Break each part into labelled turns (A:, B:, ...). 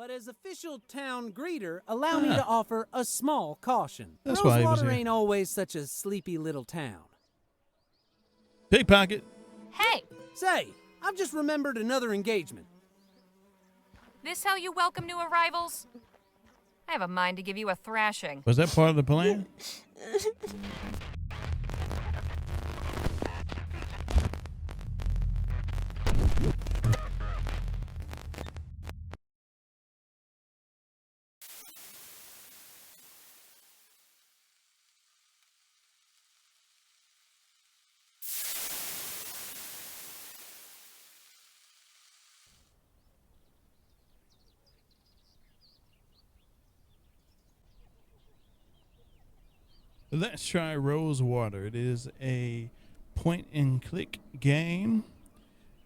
A: But as official town greeter, allow me to offer a small caution.
B: That's why he was
A: Rosewater
B: here.
A: ain't always such a sleepy little town.
B: Pickpocket.
C: Hey,
A: Say, I've just remembered another engagement.
C: this how you welcome new arrivals? I have a mind to give you a thrashing.
B: Was that part of the plan? Let's try Rosewater. It is a point-and-click game,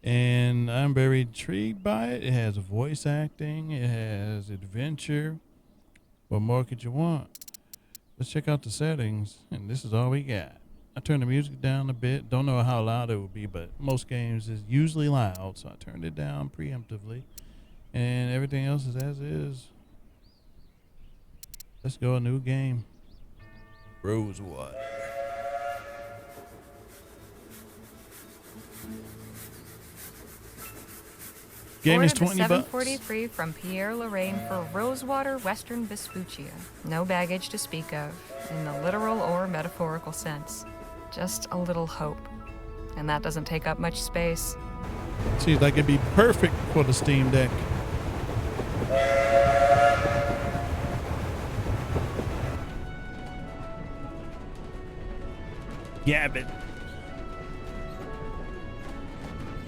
B: and I'm very intrigued by it. It has voice acting. It has adventure. What more could you want? Let's check out the settings, and this is all we got. I turned the music down a bit. Don't know how loud it will be, but most games is usually loud, so I turned it down preemptively, and everything else is as is. Let's go a new game. Rosewater. Game is $20.
C: $7.43 from Pierre Lorraine for Rosewater, Western Vespuccia. No baggage to speak of, in the literal or metaphorical sense. Just a little hope. And that doesn't take up much space.
B: Seems like it'd be perfect for the Steam Deck. Gabbit.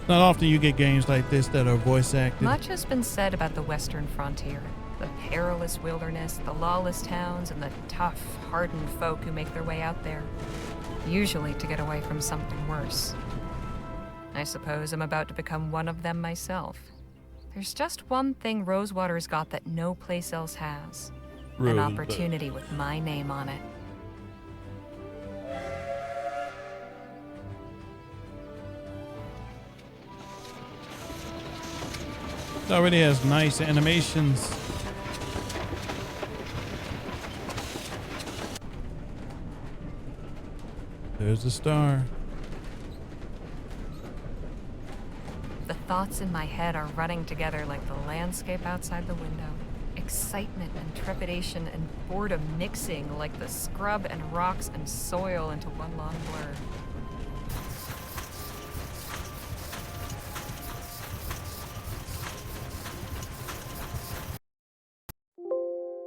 B: Not often you get games like this that are voice acted.
C: Much has been said about the western frontier. The perilous wilderness, the lawless towns, and the tough, hardened folk who make their way out there. Usually to get away from something worse. I suppose I'm about to become one of them myself. There's just one thing Rosewater's got that no place else has. An opportunity with my name on it.
B: It already has nice animations. There's the star.
C: The thoughts in my head are running together like the landscape outside the window. Excitement and trepidation and boredom mixing like the scrub and rocks and soil into one long blur.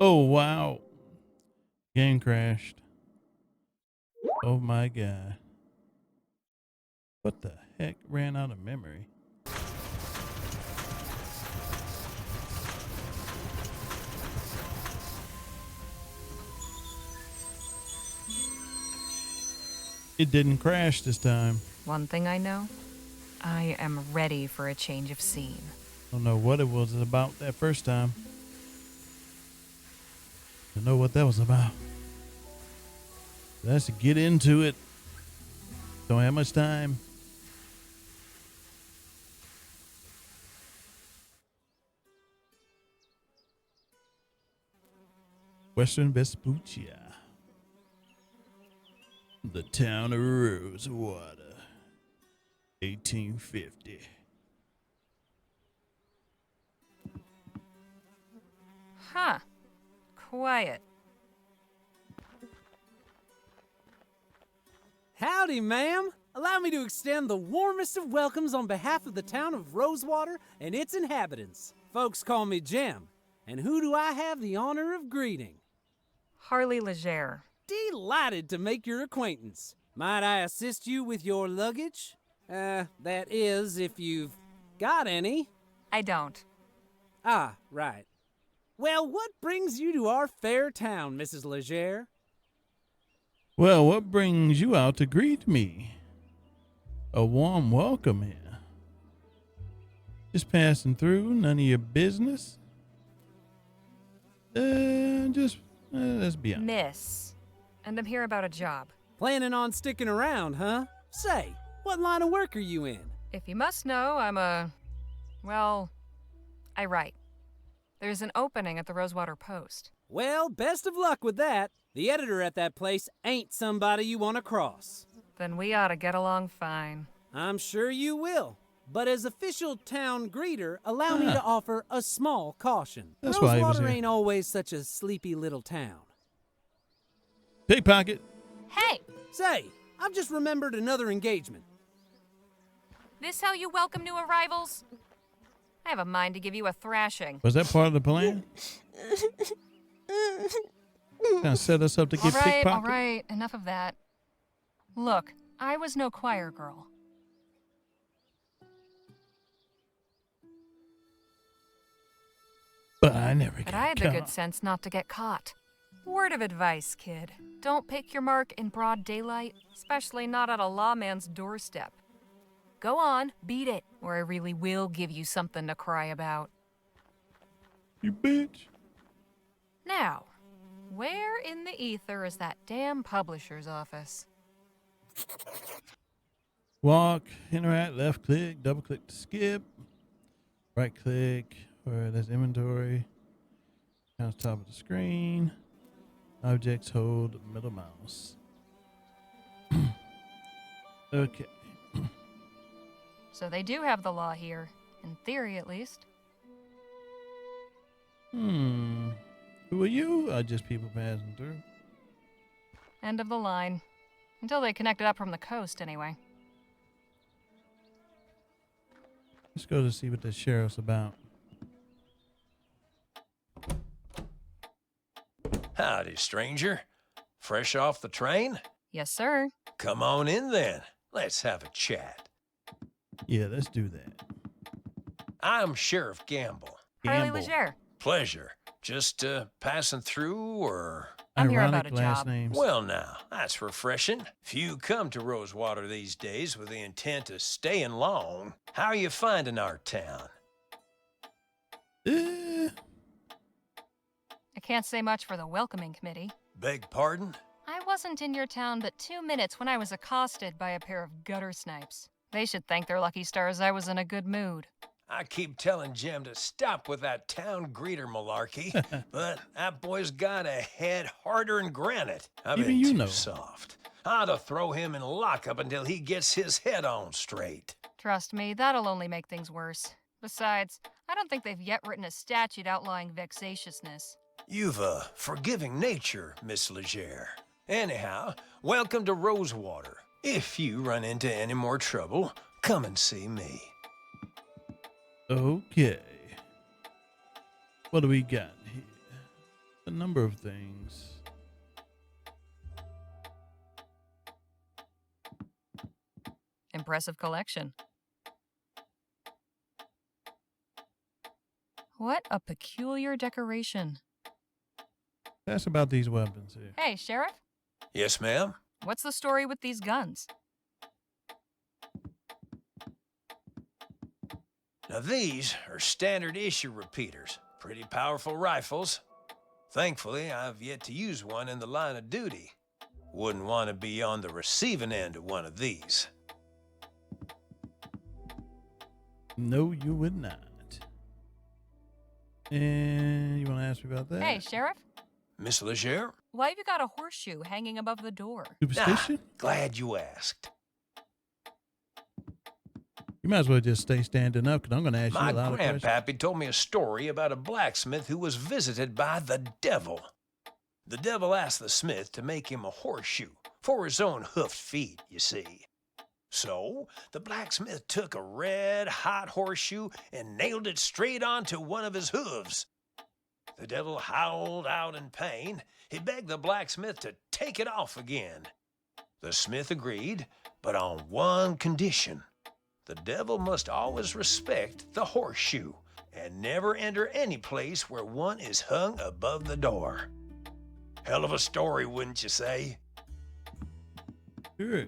B: Oh, wow. Game crashed. Oh my God. What the heck ran out of memory? It didn't crash this time.
C: One thing I know, I am ready for a change of scene.
B: Don't know what it was about that first time. Don't know what that was about. Let's get into it. Don't have much time. Western Vespuccia. The town of Rosewater. 1850.
C: Huh. Quiet.
A: Howdy, ma'am. Allow me to extend the warmest of welcomes on behalf of the town of Rosewater and its inhabitants. Folks call me Jem. And who do I have the honor of greeting?
C: Harley Leger.
A: Delighted to make your acquaintance. Might I assist you with your luggage? That is, if you've got any.
C: I don't.
A: Ah, right. Well, what brings you to our fair town, Mrs. Leger?
B: Well, what brings you out to greet me? A warm welcome here. Just passing through, none of your business. Let's be honest.
C: Miss. And I'm here about a job.
A: Planning on sticking around, huh? Say, what line of work are you in?
C: If you must know, I write. There's an opening at the Rosewater Post.
A: Well, best of luck with that. The editor at that place ain't somebody you want to cross.
C: Then we ought to get along fine.
A: I'm sure you will. But as official town greeter, allow me to offer a small caution.
B: That's why he was
A: Rosewater
B: here.
A: ain't always such a sleepy little town.
B: Pickpocket.
C: Hey!
A: Say, I've just remembered another engagement.
C: This how you welcome new arrivals? I have a mind to give you a thrashing.
B: Was that part of the plan? Gonna set us up to get pickpocketed?
C: All right, enough of that. Look, I was no choir girl.
B: But I never got
C: But I had the
B: caught.
C: good sense not to get caught. Word of advice, kid. Don't pick your mark in broad daylight, especially not at a lawman's doorstep. Go on, beat it, or I really will give you something to cry about.
B: You bitch.
C: Now, where in the ether is that damn publisher's office?
B: Walk, interact, left click, double click to skip, right click, where there's inventory, down the top of the screen, objects hold middle mouse. Okay.
C: So they do have the law here, in theory at least.
B: Who are you? Just people passing through.
C: End of the line. Until they connected up from the coast, anyway.
B: Let's go to see what the sheriff's about.
D: Howdy, stranger. Fresh off the train?
C: Yes, sir.
D: Come on in then. Let's have a chat.
B: Yeah, let's do that.
D: I'm Sheriff Gamble.
C: Harley
B: Gamble.
C: Leger.
D: Pleasure. Just passing through, or?
C: I'm here
B: Ironic
C: about a
B: last
C: job.
B: names.
D: Well, now, that's refreshing. Few come to Rosewater these days with the intent of staying long. How are you finding our town?
B: Eh,
C: I can't say much for the welcoming committee.
D: Beg pardon?
C: I wasn't in your town but 2 minutes when I was accosted by a pair of gutter snipes. They should thank their lucky stars I was in a good mood.
D: I keep telling Jim to stop with that town greeter malarkey, but that boy's got a head harder than granite. I've
B: Even
D: been
B: you
D: too
B: know.
D: soft. I ought to throw him in lockup until he gets his head on straight.
C: Trust me, that'll only make things worse. Besides, I don't think they've yet written a statute outlawing vexatiousness.
D: You've a forgiving nature, Miss Leger. Anyhow, welcome to Rosewater. If you run into any more trouble, come and see me.
B: okay. What do we got here? A number of things.
C: Impressive collection. What a peculiar decoration.
B: That's about these weapons here.
C: Hey, Sheriff,
D: Yes, ma'am?
C: what's the story with these guns?
D: Now these are standard issue repeaters. Pretty powerful rifles. Thankfully, I've yet to use one in the line of duty. Wouldn't want to be on the receiving end of one of these.
B: No, you would not. And you want to ask me about that?
C: Hey, Sheriff,
D: Miss Leger?
C: why have you got a horseshoe hanging above the door?
B: Superstition?
D: Glad you asked.
B: You might as well just stay standing up, because I'm going to ask
D: My
B: you a lot of questions.
D: grandpappy told me a story about a blacksmith who was visited by the devil. The devil asked the smith to make him a horseshoe for his own hoofed feet, you see. So the blacksmith took a red-hot horseshoe and nailed it straight onto one of his hooves. The devil howled out in pain. He begged the blacksmith to take it off again. The smith agreed, but on one condition. The devil must always respect the horseshoe and never enter any place where one is hung above the door. Hell of a story, wouldn't you say?
B: Sure.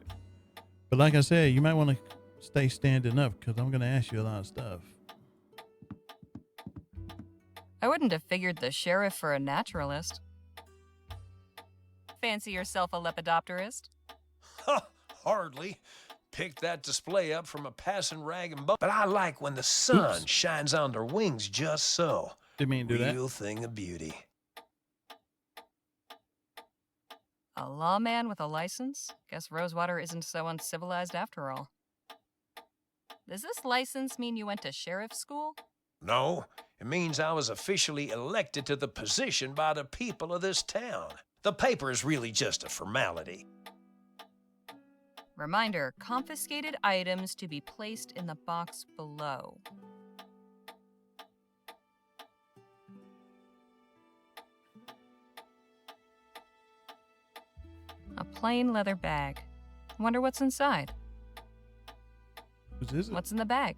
B: But like I said, you might want to stay standing up, because I'm going to ask you a lot of stuff.
C: I wouldn't have figured the sheriff for a naturalist. Fancy yourself a lepidopterist?
D: Ha, hardly. Picked that display up from a passing rag and bone. But I like when the sun shines on their wings just so.
B: Didn't mean to do that.
D: Real thing of beauty.
C: A lawman with a license? Guess Rosewater isn't so uncivilized after all. Does this license mean you went to sheriff's school?
D: No, it means I was officially elected to the position by the people of this town. The paper is really just a formality.
C: Reminder, confiscated items to be placed in the box below. A plain leather bag. Wonder what's inside.
B: What is it?
C: What's in the bag?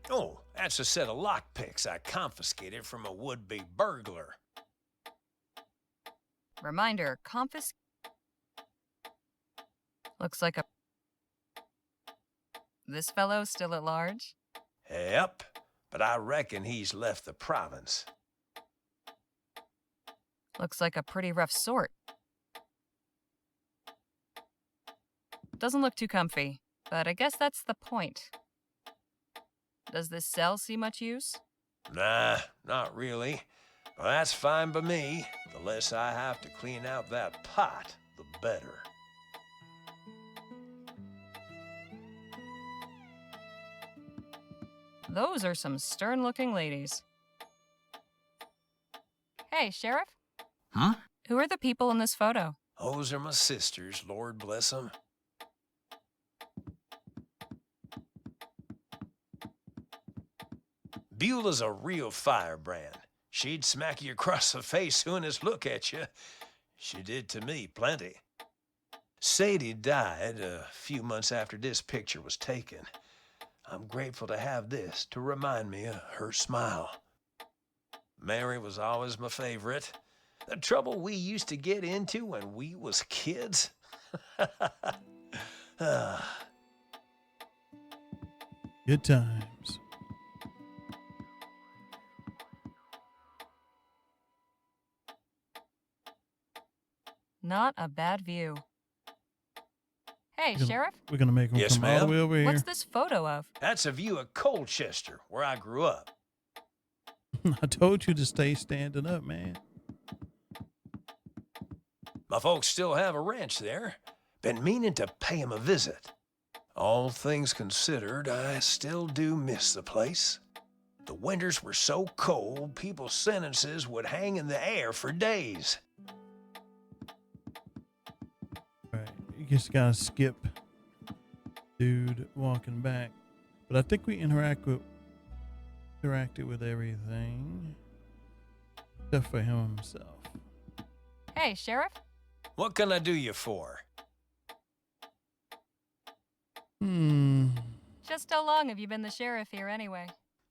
D: Oh, that's a set of lockpicks I confiscated from a would-be burglar.
C: Reminder, Looks like a... This fellow's still at large?
D: Yep, but I reckon he's left the province.
C: Looks like a pretty rough sort. Doesn't look too comfy, but I guess that's the point. Does this cell see much use?
D: Nah, not really. Well, that's fine by me. The less I have to clean out that pot, the better.
C: Those are some stern-looking ladies. Hey, Sheriff?
D: Huh?
C: Who are the people in this photo?
D: Those are my sisters, Lord bless them. Beulah's a real firebrand. She'd smack you across the face soon as look at you. She did to me plenty. Sadie died a few months after this picture was taken. I'm grateful to have this to remind me of her smile. Mary was always my favorite. The trouble we used to get into when we was kids.
B: Good times.
C: Not a bad view. Hey,
B: Gonna-
C: Sheriff?
B: We're going to make them
D: Yes,
B: come all the
D: ma'am?
B: way over here.
C: What's this photo of?
D: That's a view of Colchester, where I grew up.
B: I told you to stay standing up, man.
D: My folks still have a ranch there. Been meaning to pay 'em a visit. All things considered, I still do miss the place. The winters were so cold, people's sentences would hang in the air for days.
B: All right, you just got to skip dude walking back. But I think we interacted with everything except for him himself.
C: Hey, Sheriff?
D: What can I do you for?
C: Just how long have you been the sheriff here anyway?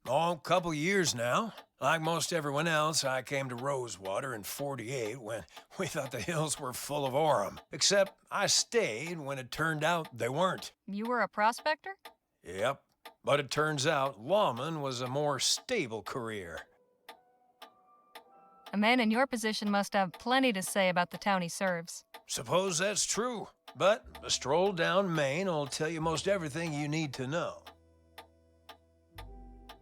D: Oh, a couple years now. Like most everyone else, I came to Rosewater in '48 when we thought the hills were full of Orem. Except I stayed when it turned out they weren't.
C: You were a prospector?
D: Yep, but it turns out lawman was a more stable career.
C: A man in your position must have plenty to say about the town he serves.
D: Suppose that's true, but a stroll down Main will tell you most everything you need to know.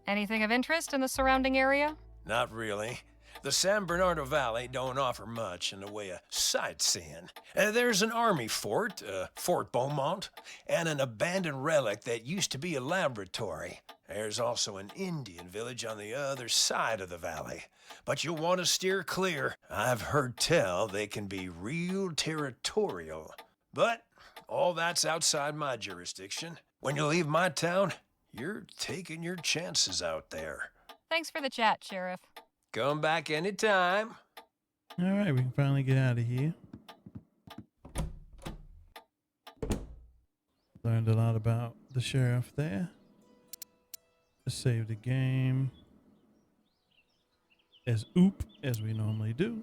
C: Anything of interest in the surrounding area?
D: Not really. The San Bernardino Valley don't offer much in the way of sightseeing. There's an army fort, Fort Beaumont, and an abandoned relic that used to be a laboratory. There's also an Indian village on the other side of the valley. But you'll want to steer clear. I've heard tell they can be real territorial. But all that's outside my jurisdiction. When you leave my town, you're taking your chances out there.
C: Thanks for the chat, Sheriff.
D: Come back anytime.
B: All right, we can finally get out of here. Learned a lot about the sheriff there. Let's save the game as as we normally do.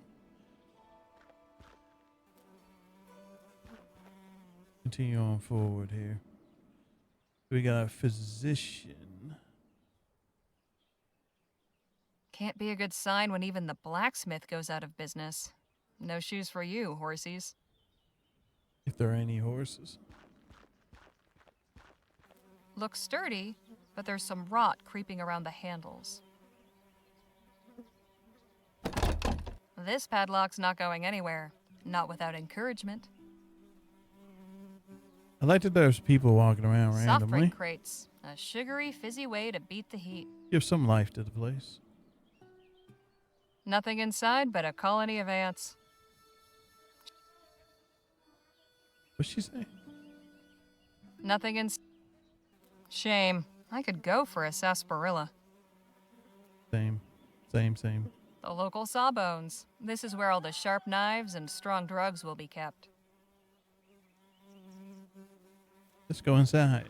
B: Continue on forward here. We got a physician.
C: Can't be a good sign when even the blacksmith goes out of business. No shoes for you, horsies.
B: If there are any horses.
C: Looks sturdy, but there's some rot creeping around the handles. This padlock's not going anywhere. Not without encouragement.
B: I like that there's people walking around
C: Soft
B: randomly.
C: drink crates. A sugary, fizzy way to beat the heat.
B: Give some life to the place.
C: Nothing inside but a colony of ants.
B: What'd she say?
C: Nothing in. Shame. I could go for a sarsaparilla.
B: Same.
C: The local sawbones. This is where all the sharp knives and strong drugs will be kept.
B: Let's go inside.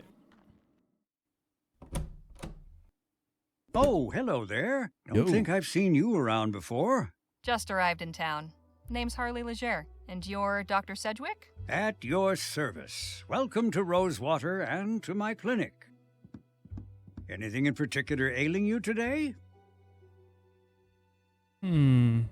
E: Oh, hello there. Don't
B: Yo.
E: think I've seen you around before.
C: Just arrived in town. Name's Harley Leger. And you're Dr. Sedgwick?
E: At your service. Welcome to Rosewater and to my clinic. Anything in particular ailing you today?
B: Anything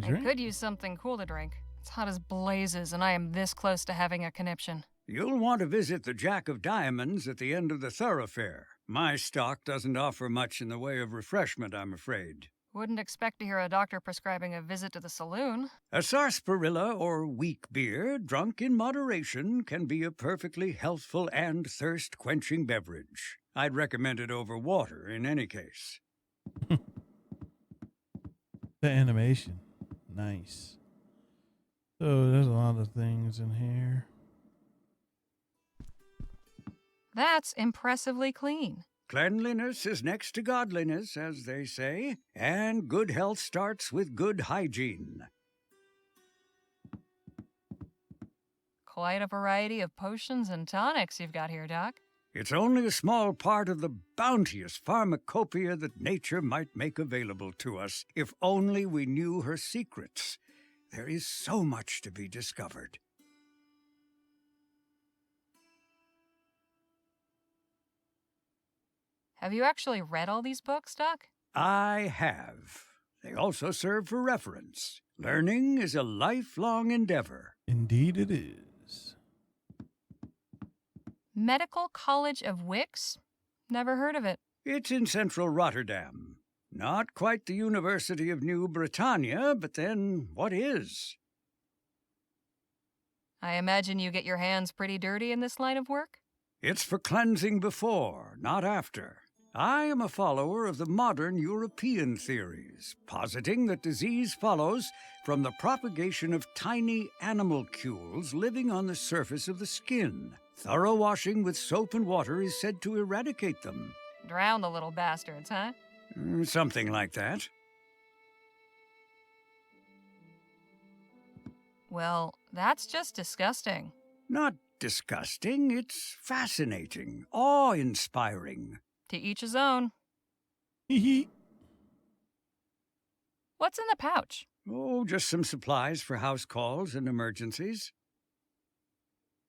B: to
C: I
B: drink?
C: could use something cool to drink. It's hot as blazes, and I am this close to having a conniption.
E: You'll want to visit the Jack of Diamonds at the end of the thoroughfare. My stock doesn't offer much in the way of refreshment, I'm afraid.
C: Wouldn't expect to hear a doctor prescribing a visit to the saloon.
E: A sarsaparilla or weak beer, drunk in moderation, can be a perfectly healthful and thirst-quenching beverage. I'd recommend it over water in any case.
B: The animation. Nice. So there's a lot of things in here.
C: That's impressively clean.
E: Cleanliness is next to godliness, as they say, and good health starts with good hygiene.
C: Quite a variety of potions and tonics you've got here, Doc.
E: It's only a small part of the bounteous pharmacopoeia that nature might make available to us, if only we knew her secrets. There is so much to be discovered.
C: Have you actually read all these books, Doc?
E: I have. They also serve for reference. Learning is a lifelong endeavor.
B: Indeed it is.
C: Medical College of Wicks? Never heard of it.
E: It's in central Rotterdam. Not quite the University of New Britannia, but then what is?
C: I imagine you get your hands pretty dirty in this line of work?
E: It's for cleansing before, not after. I am a follower of the modern European theories, positing that disease follows from the propagation of tiny animalcules living on the surface of the skin. Thorough washing with soap and water is said to eradicate them.
C: Drown the little bastards, huh?
E: Something like that.
C: Well, that's just disgusting.
E: Not disgusting, it's fascinating, awe-inspiring.
C: To each his own.
B: Hee hee.
C: What's in the pouch?
E: Oh, just some supplies for house calls and emergencies.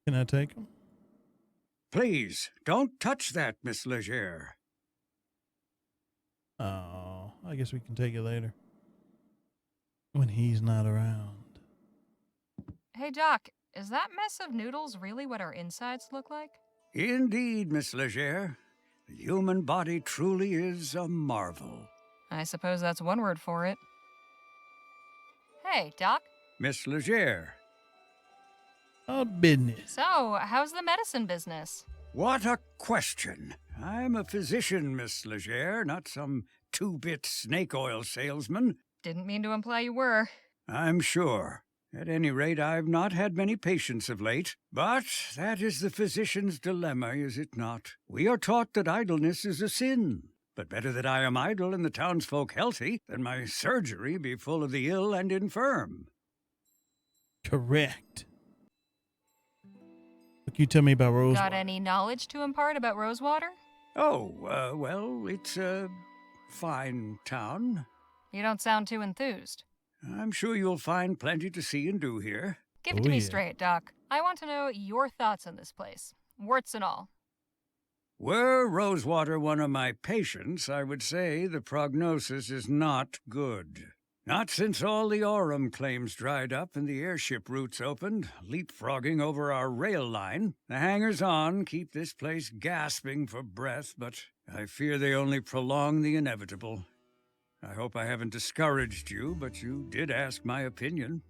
B: Can I take them?
E: Please, don't touch that, Miss Leger.
B: Oh, I guess we can take it later. When he's not around.
C: Hey, Doc, is that mess of noodles really what our insides look like?
E: Indeed, Miss Leger. The human body truly is a marvel.
C: I suppose that's one word for it. Hey, Doc.
E: Miss Leger,
B: Oh, business.
C: So, how's the medicine business?
E: what a question. I'm a physician, Miss Leger, not some two-bit snake oil salesman.
C: Didn't mean to imply you were.
E: I'm sure. At any rate, I've not had many patients of late. But that is the physician's dilemma, is it not? We are taught that idleness is a sin. But better that I am idle and the townsfolk healthy than my surgery be full of the ill and infirm.
B: Correct. What can you tell me about Rosewater?
C: Got any knowledge to impart about Rosewater?
E: Oh, well, it's a fine town.
C: You don't sound too enthused.
E: I'm sure you'll find plenty to see and do here.
C: Give it
B: Oh,
C: to me
B: yeah.
C: straight, Doc. I want to know your thoughts on this place. Warts and all.
E: Were Rosewater one of my patients, I would say the prognosis is not good. Not since all the Aurum claims dried up and the airship routes opened, leapfrogging over our rail line. The hangers-on keep this place gasping for breath, but I fear they only prolong the inevitable. I hope I haven't discouraged you, but you did ask my opinion.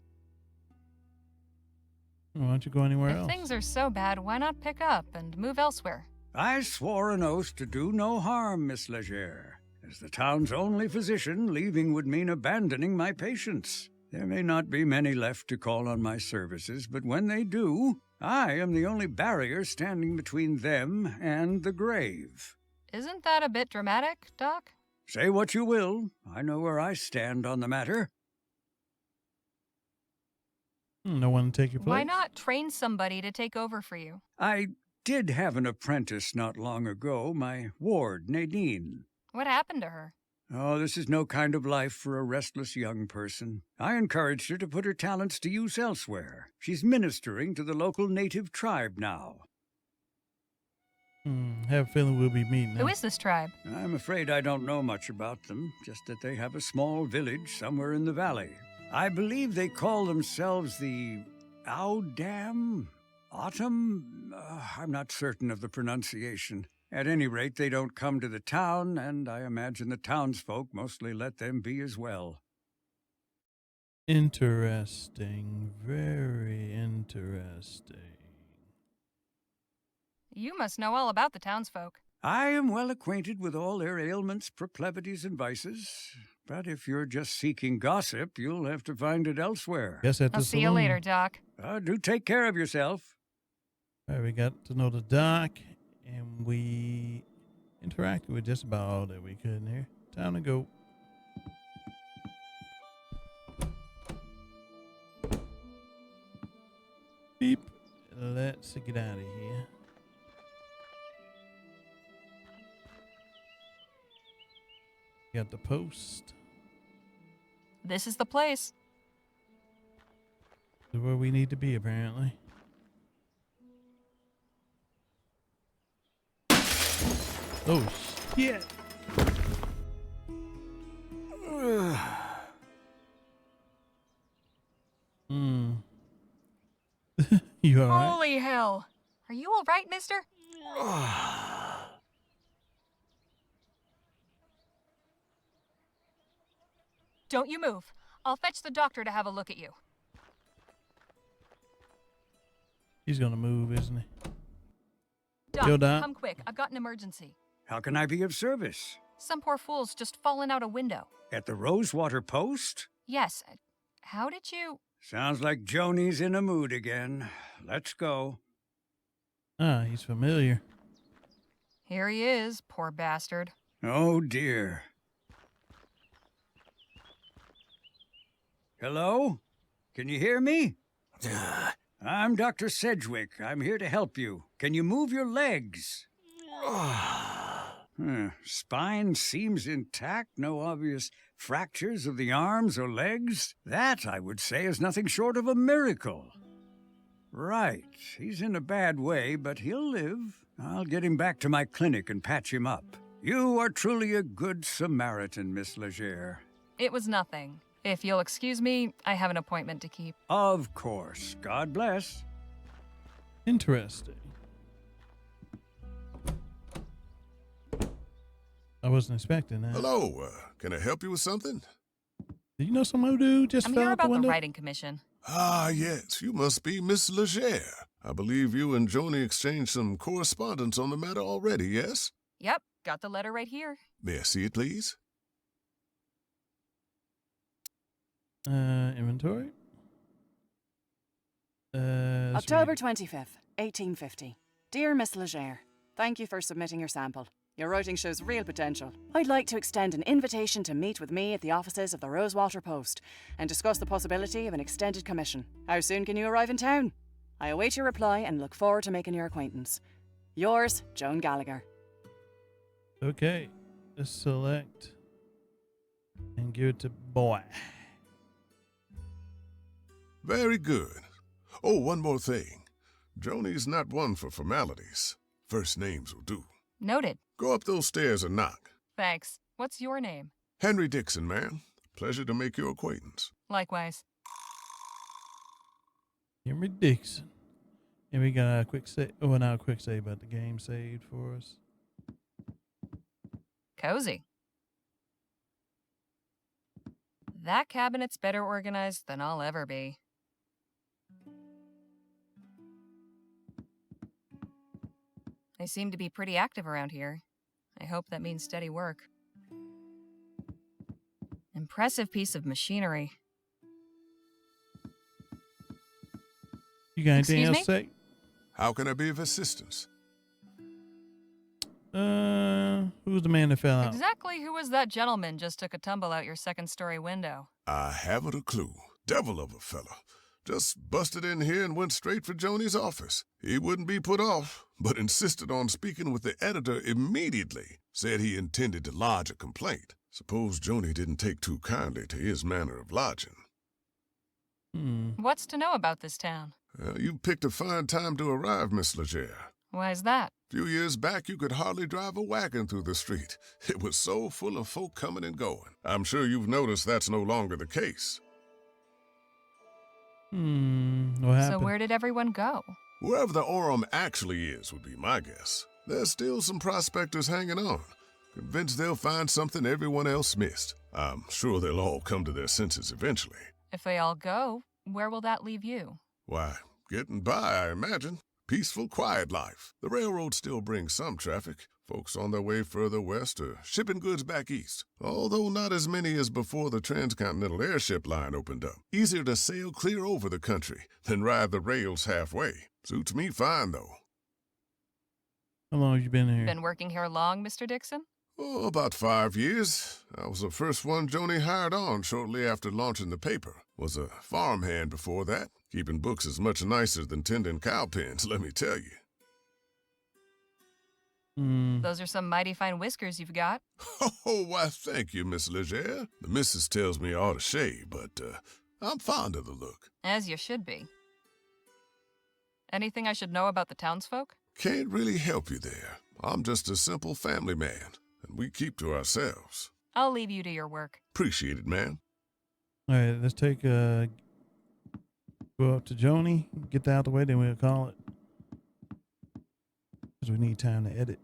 B: Why don't you go anywhere
C: If
B: else?
C: things are so bad, why not pick up and move elsewhere?
E: I swore an oath to do no harm, Miss Leger. As the town's only physician, leaving would mean abandoning my patients. There may not be many left to call on my services, but when they do, I am the only barrier standing between them and the grave.
C: Isn't that a bit dramatic, Doc?
E: Say what you will, I know where I stand on the matter.
B: No one to take your place?
C: Why not train somebody to take over for you?
E: I did have an apprentice not long ago, my ward, Nadine.
C: What happened to her?
E: Oh, this is no kind of life for a restless young person. I encouraged her to put her talents to use elsewhere. She's ministering to the local native tribe now.
B: Have a feeling we'll be meeting them.
C: Who is this tribe?
E: I'm afraid I don't know much about them, just that they have a small village somewhere in the valley. I believe they call themselves the Audam? Autumn? I'm not certain of the pronunciation. At any rate, they don't come to the town, and I imagine the townsfolk mostly let them be as well.
B: Interesting. Very interesting.
C: You must know all about the townsfolk.
E: I am well acquainted with all their ailments, proclivities, and vices. But if you're just seeking gossip, you'll have to find it elsewhere.
B: Guess at the
C: I'll see you
B: saloon.
C: later, Doc.
E: Do take care of yourself.
B: All right, we got to know the doc, and we interacted with just about all that we could in here. Time to go. Beep. Let's get out of here. Got the post.
C: This is the place.
B: This is where we need to be, apparently. Oh, shit. You alright?
C: Holy hell. Are you all right, mister? Don't you move. I'll fetch the doctor to have a look at you.
B: He's gonna move, isn't he?
C: Doc,
B: Yo, Doc.
C: come quick. I've got an emergency.
E: How can I be of service?
C: Some poor fool's just fallen out a window.
E: At the Rosewater Post?
C: Yes. How did you...
E: Sounds like Joni's in a mood again. Let's go.
B: Ah, he's familiar.
C: Here he is, poor bastard.
E: Oh, dear. Hello? Can you hear me? I'm Dr. Sedgwick. I'm here to help you. Can you move your legs? Spine seems intact. No obvious fractures of the arms or legs. That, I would say, is nothing short of a miracle. Right. He's in a bad way, but he'll live. I'll get him back to my clinic and patch him up. You are truly a good Samaritan, Miss Leger.
C: It was nothing. If you'll excuse me, I have an appointment to keep.
E: Of course. God bless.
B: Interesting. I wasn't expecting that.
F: Hello, can I help you with something?
B: Do you know some dude just
C: I'm
B: fell
C: here
B: out the
C: about the
B: window?
C: writing commission.
F: Ah, yes, you must be Miss Leger. I believe you and Joni exchanged some correspondence on the matter already, yes?
C: Yep, got the letter right here.
F: May I see it, please?
B: Inventory.
G: October 25th, 1850. Dear Miss Leger, thank you for submitting your sample. Your writing shows real potential. I'd like to extend an invitation to meet with me at the offices of the Rosewater Post and discuss the possibility of an extended commission. How soon can you arrive in town? I await your reply and look forward to making your acquaintance. Yours, Joan Gallagher.
B: Okay. Let's select and give it to boy.
F: Very good. Oh, one more thing. Joni's not one for formalities. First names will do.
C: Noted.
F: Go up those stairs and knock.
C: Thanks. What's your name?
F: Henry Dixon, ma'am. Pleasure to make your acquaintance.
C: Likewise.
B: Henry Dixon. And we got a quick save. Oh, not a quick save, but the game saved for us.
C: Cozy. That cabinet's better organized than I'll ever be. They seem to be pretty active around here. I hope that means steady work. Impressive piece of machinery.
B: You got anything
C: Excuse
B: else
C: me?
B: to say?
F: How can I be of assistance?
B: Who's the man that fell out?
C: Exactly who was that gentleman just took a tumble out your second-story window?
F: I haven't a clue. Devil of a fella. Just busted in here and went straight for Joni's office. He wouldn't be put off, but insisted on speaking with the editor immediately. Said he intended to lodge a complaint. Suppose Joni didn't take too kindly to his manner of lodging.
C: What's to know about this town?
F: You picked a fine time to arrive, Miss Leger.
C: Why's that?
F: Few years back, you could hardly drive a wagon through the street. It was so full of folk coming and going. I'm sure you've noticed that's no longer the case.
B: What happened?
C: So where did everyone go?
F: Wherever the Orem actually is would be my guess. There's still some prospectors hanging on, convinced they'll find something everyone else missed. I'm sure they'll all come to their senses eventually.
C: If they all go, where will that leave you?
F: Why, getting by, I imagine. Peaceful, quiet life. The railroad still brings some traffic. Folks on their way further west or shipping goods back east. Although not as many as before the transcontinental airship line opened up. Easier to sail clear over the country than ride the rails halfway. Suits me fine, though.
B: How long have you been here?
C: Been working here long, Mr. Dixon?
F: Oh, about 5 years. I was the first one Joni hired on shortly after launching the paper. Was a farmhand before that. Keeping books is much nicer than tending cow pens, let me tell you.
C: Those are some mighty fine whiskers you've got.
F: Oh, why, thank you, Miss Leger. The missus tells me I ought to shave, but I'm fond of the look.
C: As you should be. Anything I should know about the townsfolk?
F: Can't really help you there. I'm just a simple family man, and we keep to ourselves.
C: I'll leave you to your work.
F: Appreciate it, ma'am.
B: All right, let's take go up to Joni, get that out the way, then we'll call it. Because we need time to edit.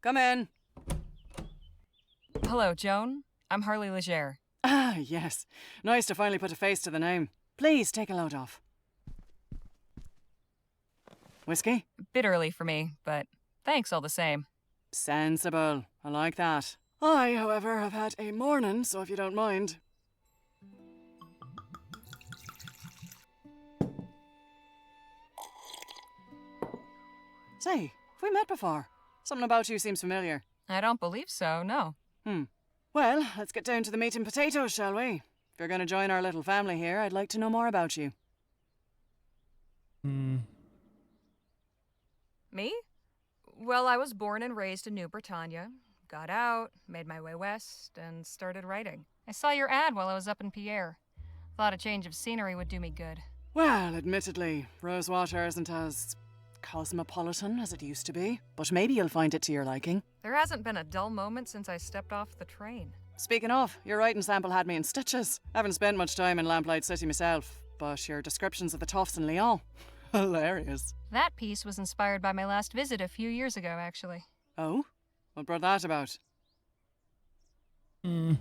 G: Come in.
C: Hello, Joan. I'm Harley Leger.
G: Ah, yes. Nice to finally put a face to the name. Please take a load off. Whiskey?
C: Bit early for me, but thanks all the same.
G: Sensible. I like that. I, however, have had a morning, so if you don't mind. Say, have we met before? Something about you seems familiar.
C: I don't believe so, no.
G: Well, let's get down to the meat and potatoes, shall we? If you're going to join our little family here, I'd like to know more about you.
C: Me? Well, I was born and raised in New Britannia. Got out, made my way west, and started writing. I saw your ad while I was up in Pierre. Thought a change of scenery would do me good.
G: Well, admittedly, Rosewater isn't as cosmopolitan as it used to be, but maybe you'll find it to your liking.
C: There hasn't been a dull moment since I stepped off the train.
G: Speaking of, your writing sample had me in stitches. I haven't spent much time in Lamplight City myself, but your descriptions of the toughs in Lyon, hilarious.
C: That piece was inspired by my last visit a few years ago, actually.
G: Oh? What brought that about?
C: I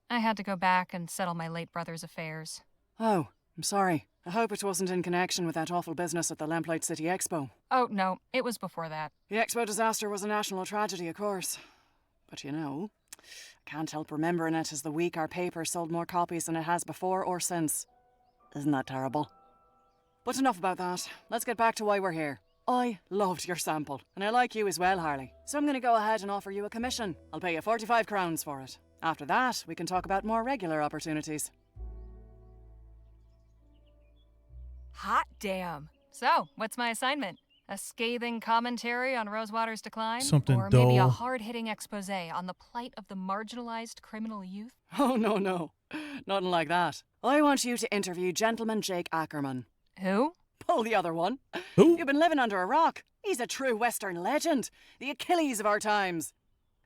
C: had to go back and settle my late brother's affairs.
G: Oh, I'm sorry. I hope it wasn't in connection with that awful business at the Lamplight City Expo.
C: Oh, no, it was before that.
G: The Expo disaster was a national tragedy, of course. But you know, I can't help remembering it as the week our paper sold more copies than it has before or since. Isn't that terrible? But enough about that. Let's get back to why we're here. I loved your sample, and I like you as well, Harley. So I'm going to go ahead and offer you a commission. I'll pay you 45 crowns for it. After that, we can talk about more regular opportunities.
C: Hot damn. So, what's my assignment? A scathing commentary on Rosewater's decline?
B: Something
C: or maybe a
B: dull.
C: hard-hitting expose on the plight of the marginalized criminal youth?
G: Oh, no. Nothing like that. I want you to interview Gentleman Jake Ackerman.
C: Who?
G: Pull the other one.
B: Who?
G: You've been living under a rock. He's a true Western legend. The Achilles of our times.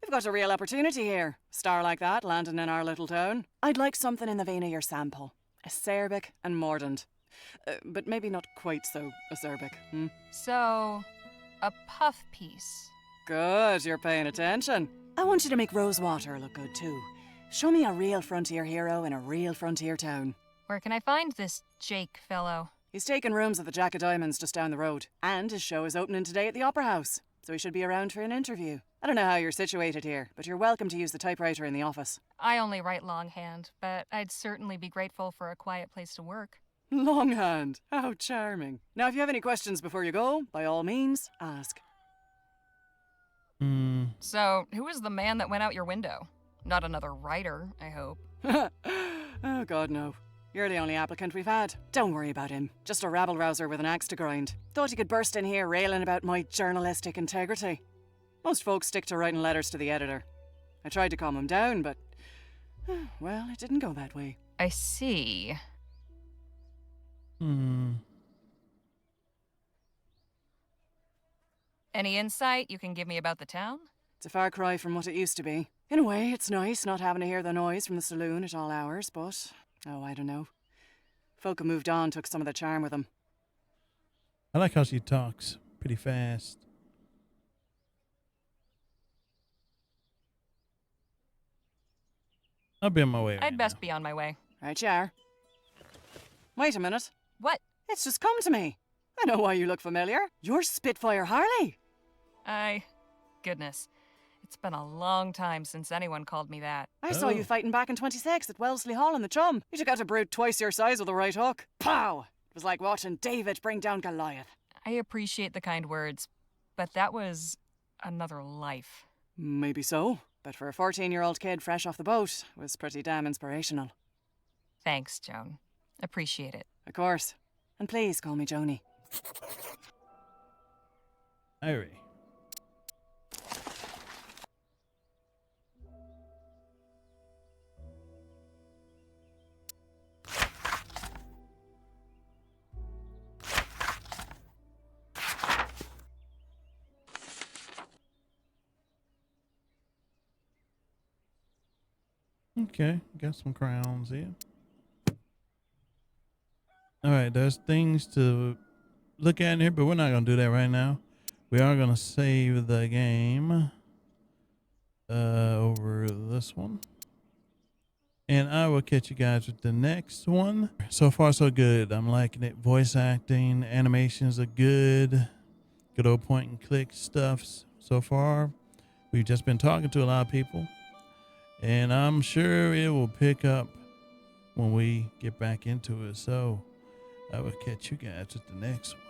G: We've got a real opportunity here. A star like that landing in our little town. I'd like something in the vein of your sample. Acerbic and mordant. But maybe not quite so acerbic.
C: So, a puff piece.
G: Good, you're paying attention. I want you to make Rosewater look good too. Show me a real frontier hero in a real frontier town.
C: Where can I find this Jake fellow?
G: He's taking rooms at the Jack of Diamonds just down the road. And his show is opening today at the Opera House, so he should be around for an interview. I don't know how you're situated here, but you're welcome to use the typewriter in the office.
C: I only write longhand, but I'd certainly be grateful for a quiet place to work.
G: Longhand. How charming. Now, if you have any questions before you go, by all means, ask.
C: So, who is the man that went out your window? Not another writer, I hope.
G: Oh, God, no. You're the only applicant we've had. Don't worry about him. Just a rabble-rouser with an axe to grind. Thought he could burst in here railing about my journalistic integrity. Most folks stick to writing letters to the editor. I tried to calm him down, but... well, it didn't go that way.
C: I see. Any insight you can give me about the town?
G: It's a far cry from what it used to be. In a way, it's nice not having to hear the noise from the saloon at all hours, but... oh, I don't know. Folk who moved on took some of the charm with them.
B: I like how she talks pretty fast. I'll be on my way right
C: I'd best
B: now.
C: be on my way.
G: Right, you are. Wait a minute.
C: What?
G: It's just come to me. I know why you look familiar. You're Spitfire Harley.
C: Goodness. It's been a long time since anyone called me that.
G: I saw you fighting back in 26 at Wellesley Hall in the Chum. You took out a brute twice your size with a right hook. Pow! It was like watching David bring down Goliath.
C: I appreciate the kind words, but that was another life.
G: Maybe so, but for a 14-year-old kid fresh off the boat, it was pretty damn inspirational.
C: Thanks, Joan. Appreciate it.
G: Of course. And please call me Joni.
B: Irie. Okay, got some crowns here. All right, there's things to look at in here, but we're not going to do that right now. We are going to save the game over this one. And I will catch you guys with the next one. So far, so good. I'm liking it. Voice acting, animations are good. Good old point and click stuff so far. We've just been talking to a lot of people. And I'm sure it will pick up when we get back into it. So I will catch you guys at the next one.